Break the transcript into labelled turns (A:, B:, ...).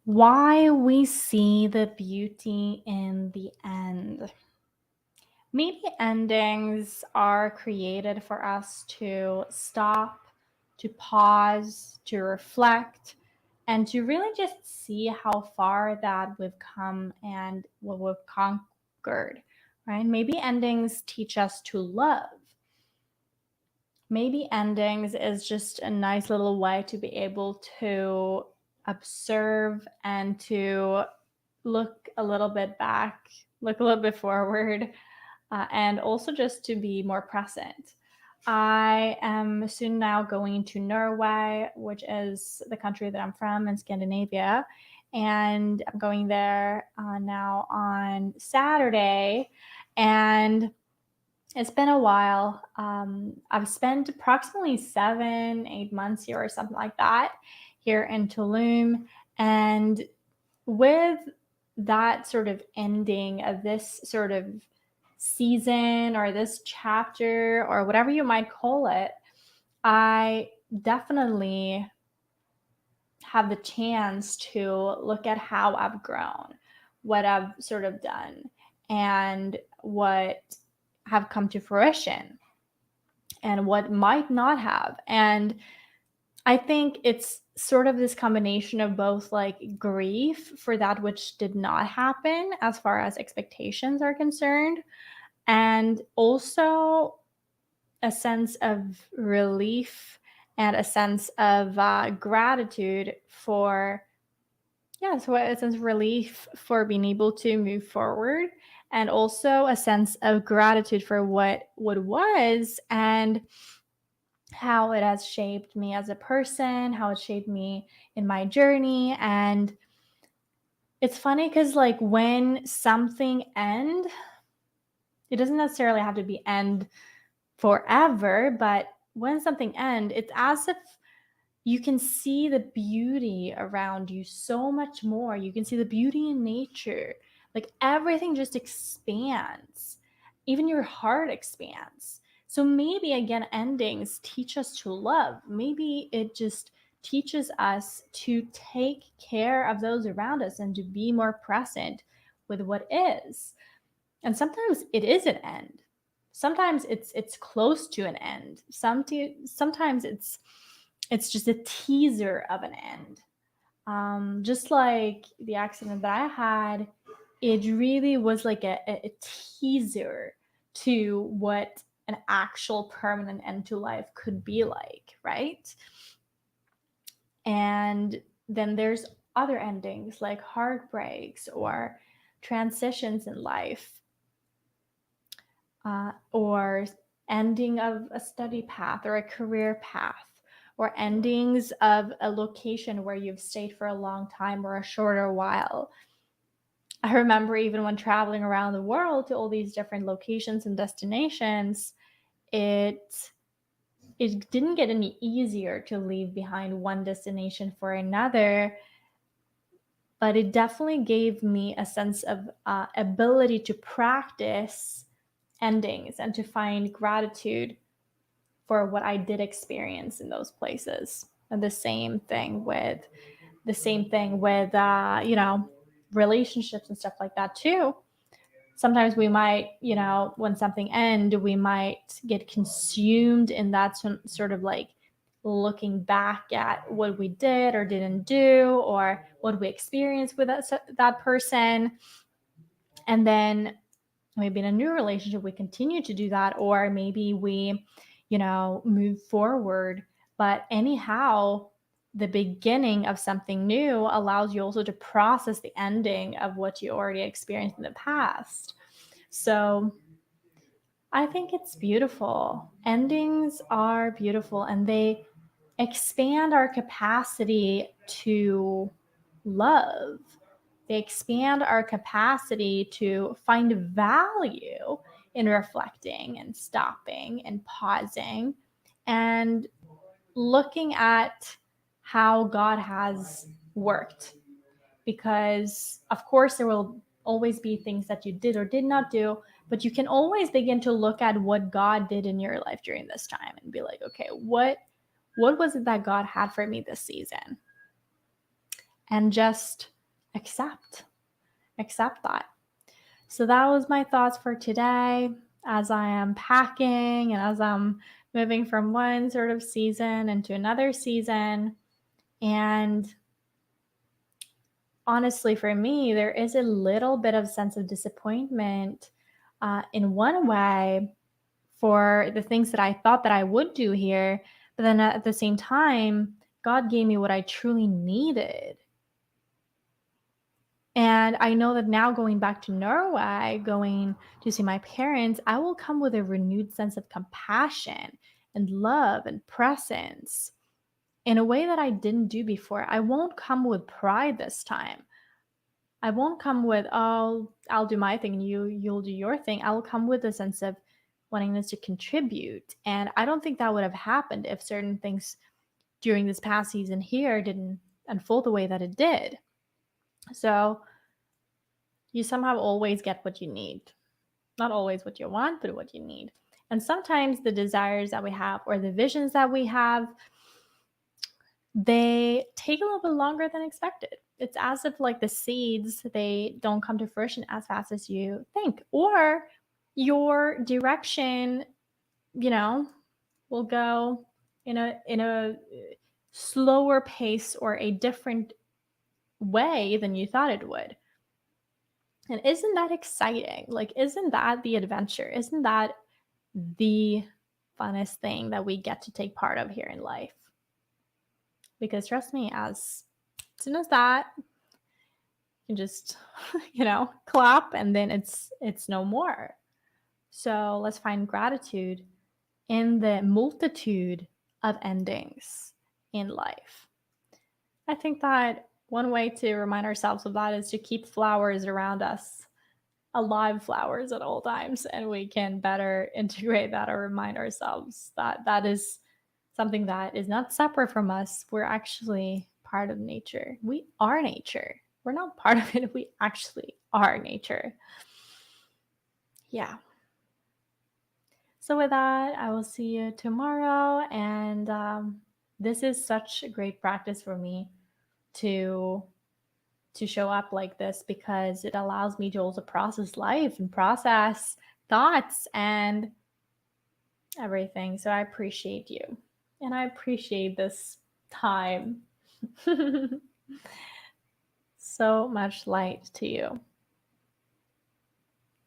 A: Why we see the beauty in the end. Maybe endings are created for us to stop, to pause, to reflect, and to really just see how far that we've come and what we've conquered, right? Maybe endings teach us to love. Maybe endings is just a nice little way to be able to observe and to look a little bit back, look a little bit forward, and also just to be more present. I am soon now going to Norway, which is the country that I'm from in Scandinavia. And I'm going there now on Saturday. And it's been a while. I've spent approximately 7, 8 months here or something like that here in Tulum. And with that sort of ending of this sort of season or this chapter or whatever you might call it, I definitely have the chance to look at how I've grown, what I've sort of done, and what have come to fruition and what might not have. And I think it's sort of this combination of both like grief for that which did not happen as far as expectations are concerned, and also a sense of relief and a sense of gratitude for, yeah, so a sense of relief for being able to move forward, and also a sense of gratitude for what was and how it has shaped me as a person, how it shaped me in my journey. And it's funny because like when something end, it doesn't necessarily have to be end forever, but when something end, it's as if you can see the beauty around you so much more. You can see the beauty in nature. Like everything just expands. Even your heart expands. So maybe again, endings teach us to love. Maybe it just teaches us to take care of those around us and to be more present with what is. And sometimes it is an end. Sometimes it's close to an end. Sometimes it's just a teaser of an end. Just like the accident that I had, it really was like a teaser to what an actual permanent end to life could be like, right? And then there's other endings like heartbreaks or transitions in life, or ending of a study path or a career path, or endings of a location where you've stayed for a long time or a shorter while. I remember even when traveling around the world to all these different locations and destinations, it it didn't get any easier to leave behind one destination for another, but it definitely gave me a sense of ability to practice endings and to find gratitude for what I did experience in those places. And the same thing with relationships and stuff like that too. Sometimes we might, when something ends, we might get consumed in that sort of like looking back at what we did or didn't do or what we experienced with that person. And then maybe in a new relationship we continue to do that, or maybe we move forward. But anyhow, the beginning of something new allows you also to process the ending of what you already experienced in the past. So I think it's beautiful. Endings are beautiful, and they expand our capacity to love. They expand our capacity to find value in reflecting and stopping and pausing and looking at how God has worked. Because, of course, there will always be things that you did or did not do, but you can always begin to look at what God did in your life during this time and be like, okay, what was it that God had for me this season? And just accept. Accept that. So that was my thoughts for today as I am packing and as I'm moving from one sort of season into another season. And honestly, for me, there is a little bit of sense of disappointment in one way for the things that I thought that I would do here. But then at the same time, God gave me what I truly needed. And I know that now going back to Norway, going to see my parents, I will come with a renewed sense of compassion and love and presence in a way that I didn't do before. I won't come with pride this time. I won't come with, oh, I'll do my thing and you'll do your thing. I'll come with a sense of wanting to contribute. And I don't think that would have happened if certain things during this past season here didn't unfold the way that it did. So you somehow always get what you need. Not always what you want, but what you need. And sometimes the desires that we have or the visions that we have, they take a little bit longer than expected. It's as if like the seeds, they don't come to fruition as fast as you think. Or your direction, you know, will go in a slower pace or a different way than you thought it would. And isn't that exciting? Like, isn't that the adventure? Isn't that the funnest thing that we get to take part of here in life? Because trust me, as soon as that, you can just, clap and then it's no more. So let's find gratitude in the multitude of endings in life. I think that one way to remind ourselves of that is to keep flowers around us, alive flowers at all times, and we can better integrate that or remind ourselves that that is something that is not separate from us. We're actually part of nature. We are nature. We're not part of it. We actually are nature. Yeah. So with that, I will see you tomorrow. And this is such a great practice for me to show up like this because it allows me to also process life and process thoughts and everything. So I appreciate you and I appreciate this time. So much light to you.